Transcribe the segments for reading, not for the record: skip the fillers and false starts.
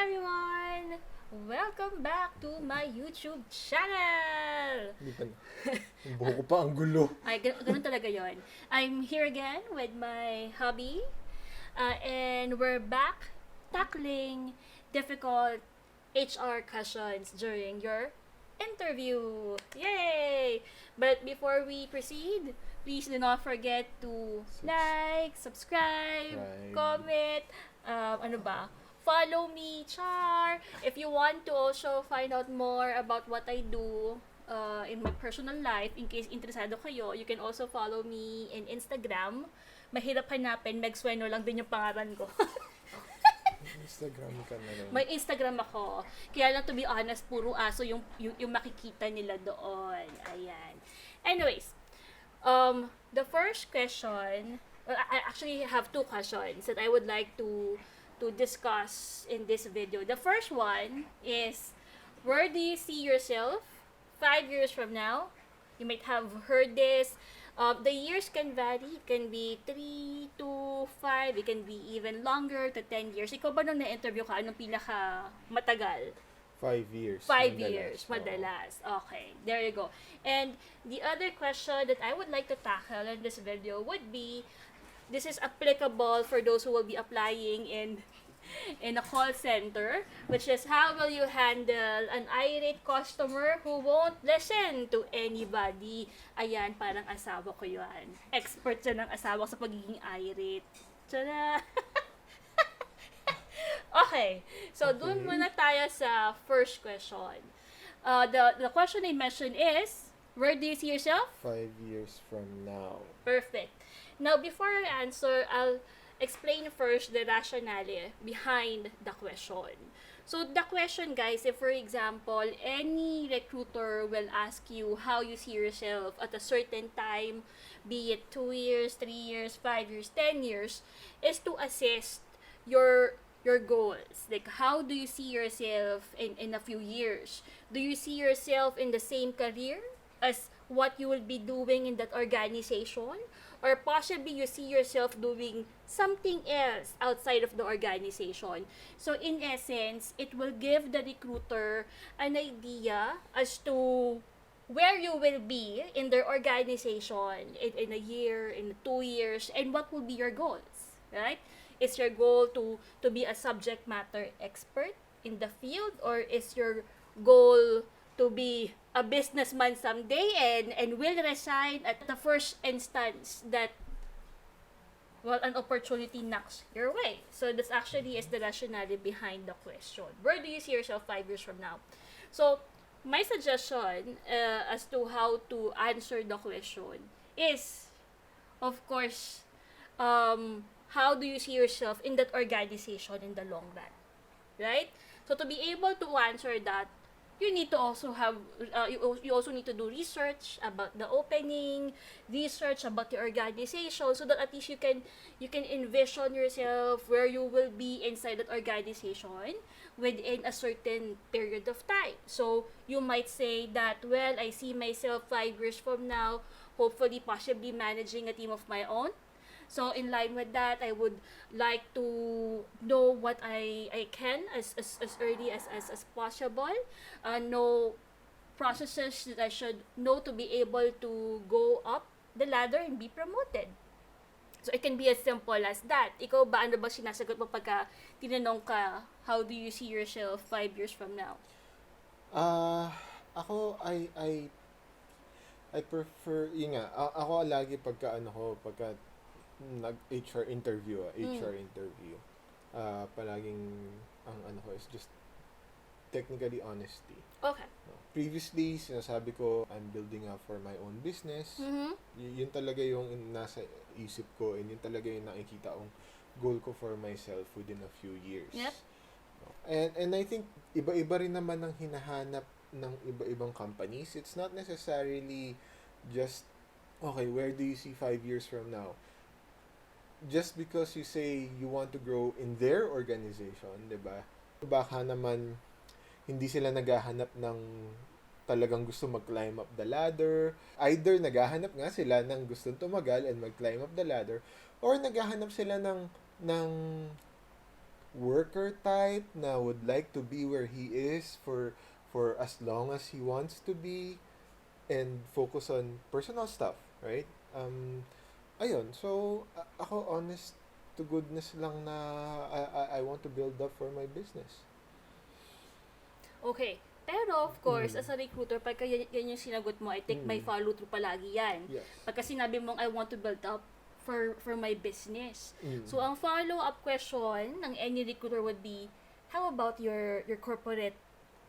everyone! Welcome back to my YouTube channel! Hindi pa. Ang buho ko pa, ang gulo. Ay, ganun talaga yon. I'm here again with my hubby. And we're back tackling difficult HR questions during your interview. Yay! But before we proceed, please do not forget to like, subscribe, comment, follow me, char. If you want to also find out more about what I do in my personal life, in case interesado kayo, you can also follow me in Instagram. Mahirap hanapin, Meg Sueno lang din yung pangalan ko. Instagram ka na rin. May Instagram ako. Kaya lang, to be honest, puro aso yung makikita nila doon. Ayan. Anyways, the first question, I actually have two questions that I would like to discuss in this video. The first one is, where do you see yourself 5 years from now? You might have heard this. The years can vary. It can be 3 to 5. It can be even longer to 10 years. Ikaw ba nung na-interview ka, anong pinaka matagal? 5 years. 5 years, madalas. Okay, there you go. And the other question that I would like to tackle in this video would be, this is applicable for those who will be applying in a call center, which is, how will you handle an irate customer who won't listen to anybody? Ayan, parang asawa ko yan. Expert siya ng asawa ko sa pagiging irate. Tada! Okay, so dun muna tayo sa first question. The question I mentioned is, where do you see yourself? 5 years from now. Perfect. Now, before I answer, I'll explain first the rationale behind the question. So, the question, guys, if for example, any recruiter will ask you how you see yourself at a certain time, be it 2 years, 3 years, 5 years, 10 years, is to assess your goals. Like, how do you see yourself in a few years? Do you see yourself in the same career as what you will be doing in that organization? Or possibly you see yourself doing something else outside of the organization. So in essence, it will give the recruiter an idea as to where you will be in their organization in a year, in 2 years, and what will be your goals, right? Is your goal to be a subject matter expert in the field, or is your goal to be a businessman someday and will resign at the first instance that, well, an opportunity knocks your way? So this actually is the rationale behind the question. Where do you see yourself 5 years from now? So my suggestion as to how to answer the question is, of course, how do you see yourself in that organization in the long run, right? So to be able to answer that, you need to also have, you also need to do research about the opening, research about the organization, so that at least you can envision yourself where you will be inside that organization within a certain period of time. So you might say that, well, I see myself 5 years from now, hopefully possibly managing a team of my own. So in line with that, I would like to know what I can as early as possible. Know processes that I should know to be able to go up the ladder and be promoted. So it can be as simple as that. Ikaw ba, ano ba sinasagot mo pagka tinanong ka, how do you see yourself 5 years from now? Ako, I prefer, yun nga, ako lagi pagka nag-HR interview, palaging ang ko is just technically honesty. Okay. Previously, sinasabi ko, I'm building up for my own business. Mm-hmm. Yun talaga yung nasa isip ko, and yun talaga yung nakikita kong goal ko for myself within a few years. Yep. And I think iba-iba rin naman ang hinahanap ng iba-ibang companies. It's not necessarily just, okay, where do you see 5 years from now? Just because you say you want to grow in their organization, diba? Baka naman hindi sila naghahanap ng talagang gusto mag-climb up the ladder. Either naghahanap nga sila ng gustong tumagal and mag-climb up the ladder, or naghahanap sila ng worker type na would like to be where he is for as long as he wants to be and focus on personal stuff, right? Ayun, so ako honest to goodness lang na I want to build up for my business. Okay. Pero, of course, Mm. as a recruiter, pagka yan yung sinagot mo, I think may follow-through palagi yan. Yes. Pagka sinabi mong, I want to build up for my business. Mm. So, ang follow-up question ng any recruiter would be, how about your corporate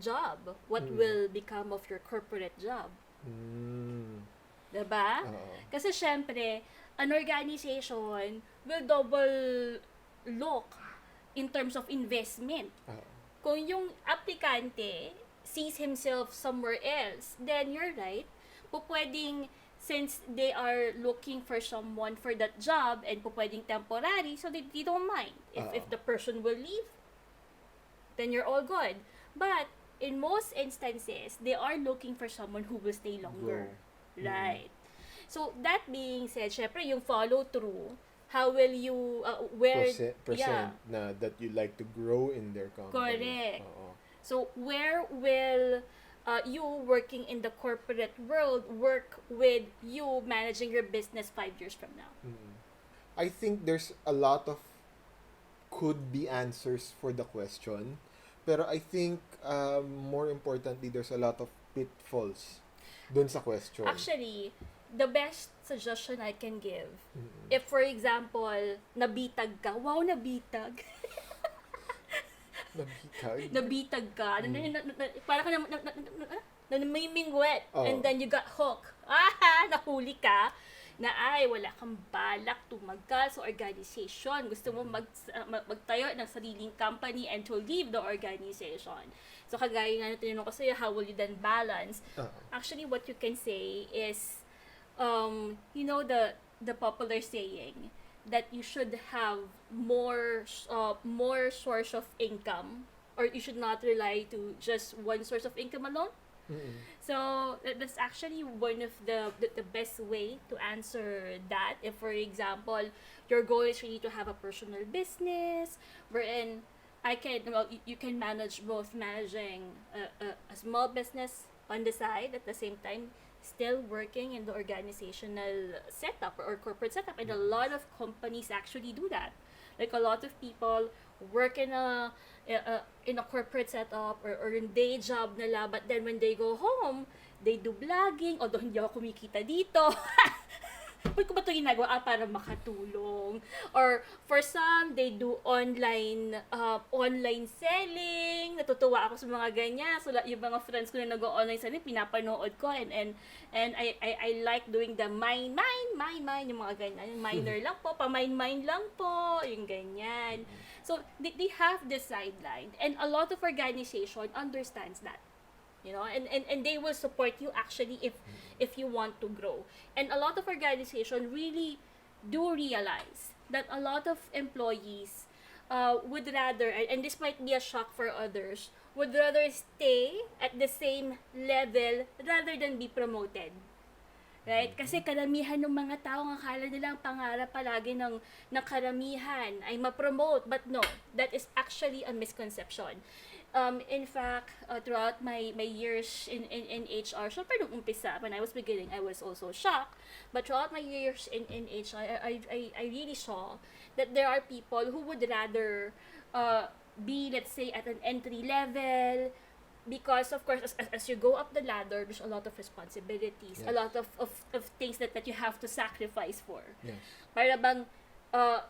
job? What will become of your corporate job? Mm. Diba? Oo. Kasi, syempre, an organization will double look in terms of investment. Oo. Kung yung aplikante sees himself somewhere else, then you're right. Pwedeng, since they are looking for someone for that job and pwedeng temporary, so they don't mind. If the person will leave, then you're all good. But, in most instances, they are looking for someone who will stay longer. Grow. Right. So, that being said, syempre, yung follow-through, how will you, where, Percent na that you like to grow in their company. Correct. Oo. So, where will you working in the corporate world work with you managing your business 5 years from now? I think there's a lot of could be answers for the question, pero I think more importantly, there's a lot of pitfalls dun sa question. Actually, the best suggestion I can give, if for example, nabitag ka, wow, nabitag. Nabitag ka. Parang ka may mingwet. Oh. And then you got hooked. Nahuli ka na wala kang balak tumagal sa organization. Gusto mo magtayo ng sariling company and to leave the organization. So, kagaya nga na tinanong ko sa'yo, how will you then balance? Actually, what you can say is, you know the popular saying, that you should have more source of income, or you should not rely to just one source of income alone. So that's actually one of the best way to answer that. If for example your goal is really to have a personal business wherein you can manage both managing a small business on the side at the same time still working in the organizational setup or corporate setup, and a lot of companies actually do that. Like a lot of people work in a corporate setup or in day job nila, but then when they go home, they do vlogging, although hindi ako kumikita dito. Ba't ko ba ito ginagawa? Para makatulong. Or for some, they do online selling. Natutuwa ako sa mga ganyan. So, yung mga friends ko na nag-online selling, pinapanood ko. And I like doing the mine, yung mga ganyan. Yung miner lang po, pa-mine lang po, yung ganyan. So, they have this sideline. And a lot of organization understands that. You know, and they will support you actually if you want to grow. And a lot of organizations really do realize that a lot of employees would rather, and this might be a shock for others, would rather stay at the same level rather than be promoted. Right? Kasi karamihan ng mga tao, ang akala nila ang pangarap palagi ng karamihan ay ma-promote. But no, that is actually a misconception. In fact, throughout my years in HR, syempre nung umpisa, when I was beginning, I was also shocked. But throughout my years in HR, I really saw that there are people who would rather be, let's say, at an entry level, because of course as you go up the ladder, there's a lot of responsibilities, Yes. a lot of things that you have to sacrifice for. Yes. Para bang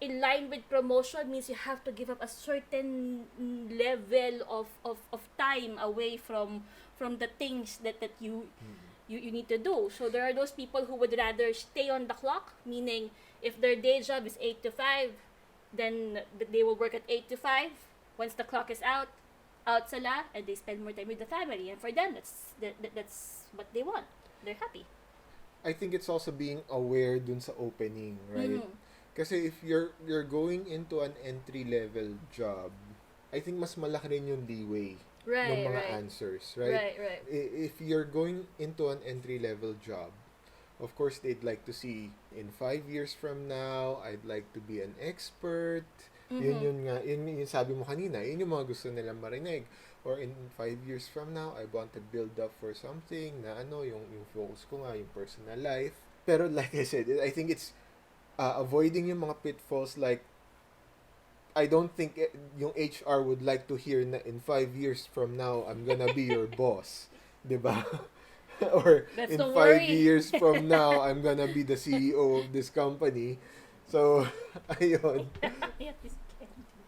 in line with promotion means you have to give up a certain level of time away from the things that you need to do. So there are those people who would rather stay on the clock, meaning if their day job is 8 to 5, then they will work at 8 to 5. Once the clock is out sila, and they spend more time with the family. And for them, that's what they want. They're happy. I think it's also being aware dun sa opening, right? Kasi if you're going into an entry level job, I think mas malaki rin yung leeway ng mga answers, right? Right. If you're going into an entry level job, of course they'd like to see in 5 years from now, I'd like to be an expert. Yun yung sabi mo kanina, yun yung mga gusto nilang marinig. Or in 5 years from now, I want to build up for something na yung focus ko nga, yung personal life. Pero like I said, I think it's avoiding yung mga pitfalls like I don't think yung HR would like to hear na in 5 years from now, I'm gonna be your boss. 'Di ba? Or Let's in don't 5 years from now, I'm gonna be the CEO of this company. So, ayun. Yeah, this candy.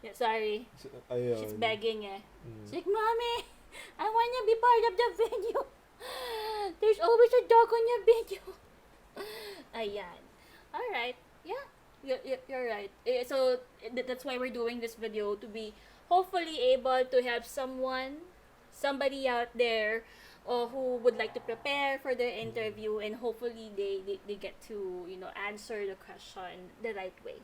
Yeah, sorry. So, She's ayun. begging eh. Mm. She's like, Mommy, I wanna be part of the video. There's always a dog on your video. Ayan. Alright. Yeah. You're right. So, that's why we're doing this video, to be hopefully able to help somebody out there who would like to prepare for their interview, and hopefully they get to, answer the question the right way.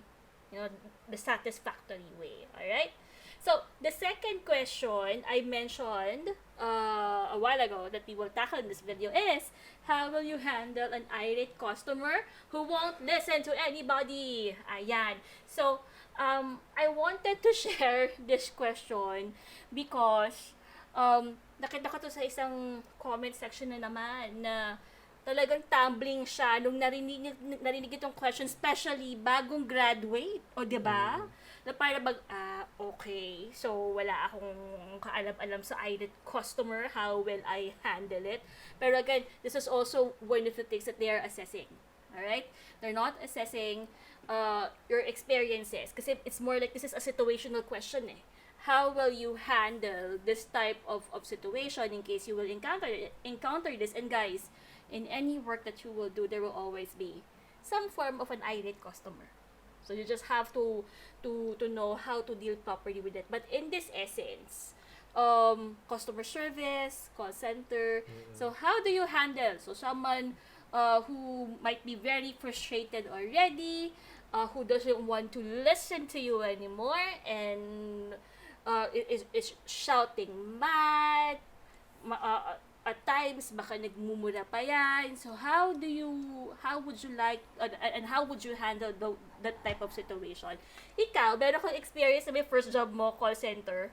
The satisfactory way. Alright? So, the second question I mentioned a while ago that we will tackle in this video is, how will you handle an irate customer who won't listen to anybody? Ayan. So, I wanted to share this question because nakita ko to sa isang comment section na naman na talagang tumbling siya nung narinig itong question, especially bagong graduate. O, diba? Na para okay, so wala akong kaalam-alam sa irate customer, how will I handle it? Pero again, this is also one of the things that they are assessing. Alright? They're not assessing your experiences, kasi it's more like this is a situational question eh. How will you handle this type of situation in case you will encounter this? And guys, in any work that you will do, there will always be some form of an irate customer. So you just have to know how to deal properly with it. But in this essence, customer service, call center. So how do you handle? So someone who might be very frustrated already, who doesn't want to listen to you anymore, and is shouting mad, at times baka nagmumura pa yan. So how would you like and how would you handle that type of situation? Ikaw, meron kang experience na may first job mo, call center?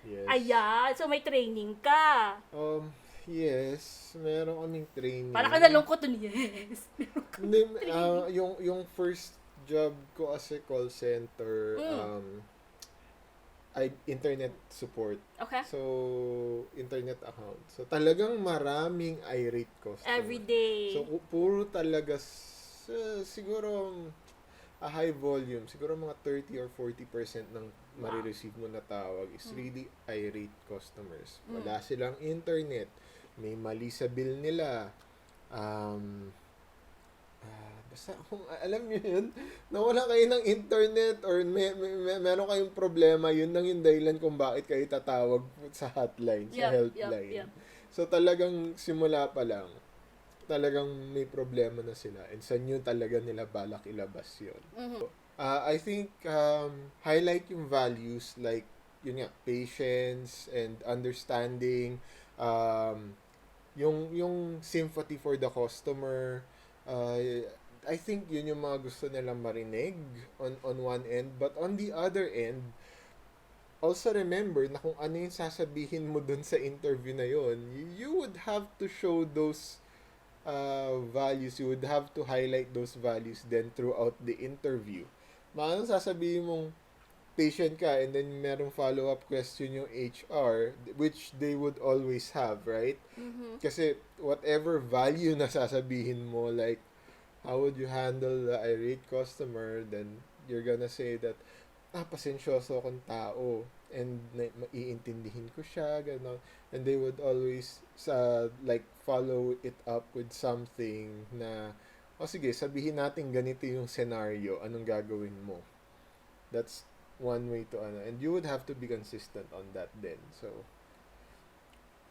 Yes. Ayan, so may training ka. Yes, meron kaming training. Para ka nalungkot dun, yes. Hindi, yung first job ko as a call center, ay internet support. Okay. So, internet account. So, talagang maraming irate customer. Every day. So, puro talaga, siguro, a high volume, siguro mga 30 or 40% ng marireceive mo na tawag is really irate customers. Wala silang internet. May mali sa bill nila. Basta kung alam nyo yun, nawala kayo ng internet or meron kayong problema, yun lang yung dahilan kung bakit kayo tatawag sa hotline, sa helpline. Yep. So talagang simula pa lang, talagang may problema na sila, and sa nyo talaga nila balak ilabas yun. I think highlight yung values like yun nga, patience and understanding, yung sympathy for the customer. I think yun yung mga gusto nilang marinig on one end, but on the other end, also remember na kung ano yung sasabihin mo dun sa interview na yun, you would have to show those values, you would have to highlight those values then throughout the interview. Maano sasabihin mong patient ka and then merong follow-up question yung HR, which they would always have, right? Kasi whatever value na sasabihin mo, like how would you handle the irate customer, then you're gonna say that pasensyoso akong tao and maiintindihin ko siya, gano'n. And they would always like follow it up with something na sige, sabihin natin ganito yung scenario, anong gagawin mo. That's one way to and you would have to be consistent on that then. So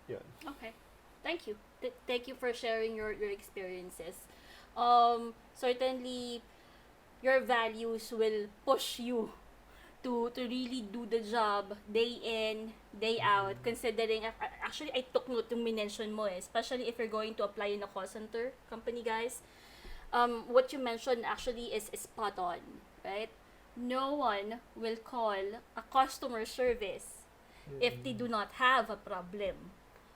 yun. Okay. Thank you. Thank you for sharing your experiences. Certainly your values will push you to really do the job day in, day out, considering actually I took note yung minention mo especially if you're going to apply in a call center company, guys. What you mentioned actually is spot on, right? no one will call a customer service if they do not have a problem.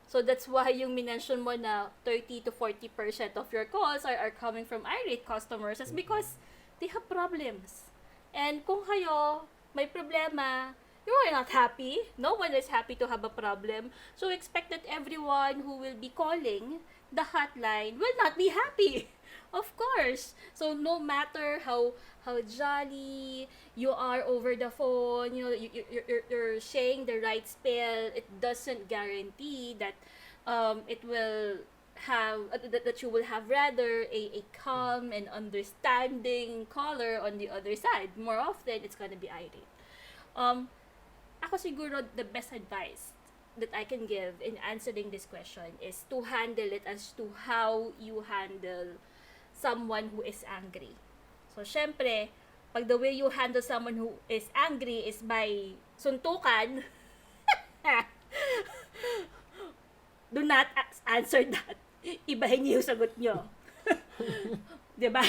So that's why yung minention mo na 30 to 40% of your calls are coming from irate customers is because they have problems. And kung kayo may problema, you are not happy. No one is happy to have a problem. So expect that everyone who will be calling the hotline will not be happy. Of course. So no matter how jolly you are over the phone, you're saying the right spell, it doesn't guarantee that it will have that you will have rather a calm and understanding caller on the other side. More often, it's gonna be irate. Um, Ako siguro the best advice that I can give in answering this question is to handle it as to how you handle someone who is angry. So, syempre, pag the way you handle someone who is angry is by suntukan, do not answer that. Ibahin niyo yung sagot niyo. Diba?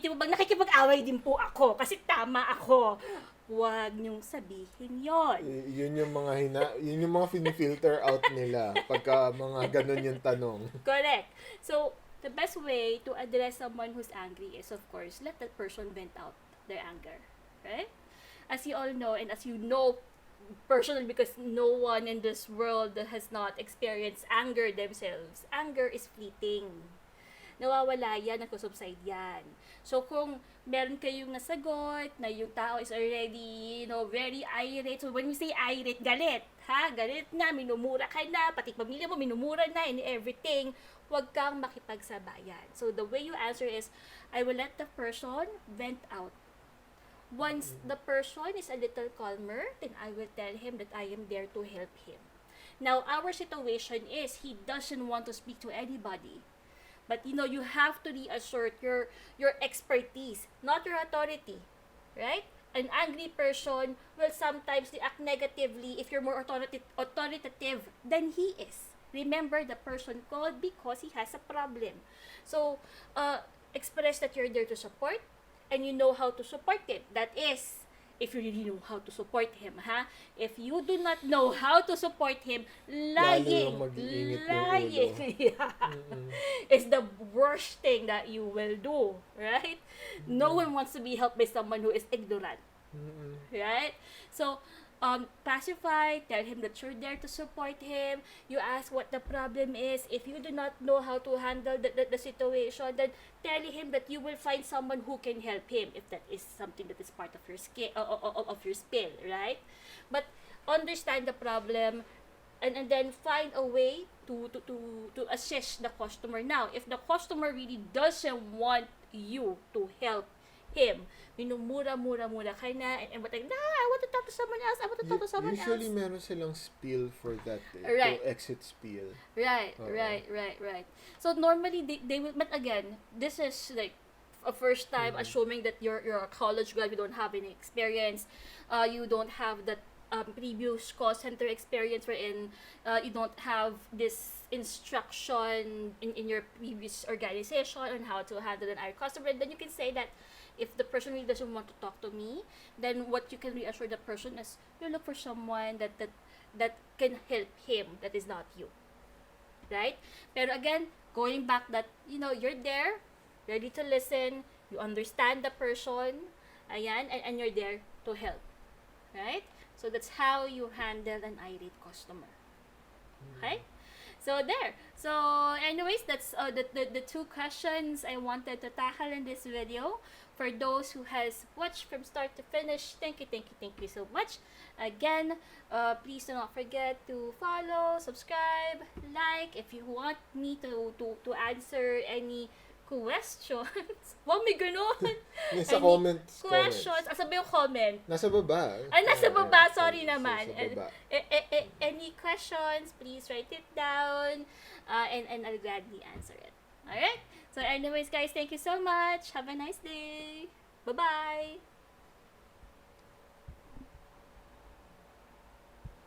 Yung bang nakikipag-away din po ako kasi tama ako. Huwag niyong sabihin yon. Yun yung mga filter out nila pagka mga ganun yung tanong. Correct. So, the best way to address someone who's angry is, of course, let that person vent out their anger. Right? As you all know, and as you know personally, because no one in this world that has not experienced anger themselves, anger is fleeting. Nawawala yan, nagsusubside yan. So, kung meron kayong nasagot na yung tao is already, very irate. So, when we say irate, galit. Ha? Galit na, minumura ka na, pati pamilya mo, minumura na, and everything. Huwag kang makipagsabayan. So, the way you answer is, I will let the person vent out. Once the person is a little calmer, then I will tell him that I am there to help him. Now, our situation is, he doesn't want to speak to anybody. But you have to reassert your expertise, not your authority, right? An angry person will sometimes react negatively if you're more authoritative than he is. Remember, the person called because he has a problem. So, express that you're there to support, and you know how to support it. That is, if you really know how to support him, ha? If you do not know how to support him, lying is the worst thing that you will do, right? No one wants to be helped by someone who is ignorant, right? So, pacify, tell him that you're there to support him. You ask what the problem is. If you do not know how to handle the situation, then tell him that you will find someone who can help him if that is something that is part of your skill of your skill, right? But understand the problem and then find a way to assist the customer. Now, if the customer really doesn't want you to help him, minumura-mura ka na, and like, I want to talk to someone else, I want to talk to someone Usually, else. meron silang spiel for that, Right. to exit spiel. Right. So normally they will, but again, this is like a first time assuming that you're a college grad, you don't have any experience, you don't have that previous call center experience wherein you don't have this instruction in your previous organization on how to handle an irate customer. Then you can say that if the person really doesn't want to talk to me, then what you can reassure the person is you look for someone that can help him, that is not you, right? Pero again, going back that you're there, ready to listen, you understand the person, ayan, and you're there to help, right? So that's how you handle an irate customer. Okay? So there. So anyways, that's the two questions I wanted to tackle in this video. For those who has watched from start to finish, thank you so much. Again, please do not forget to follow, subscribe, like. If you want me to answer any questions. Wow, may ganun. Nasa Any comments. questions. Asa ba yung comment? Nasa baba. Nasa baba. Sorry naman. Sa baba. Any questions, please write it down. And I'll gladly answer it. Alright? So anyways, guys, thank you so much. Have a nice day. Bye-bye.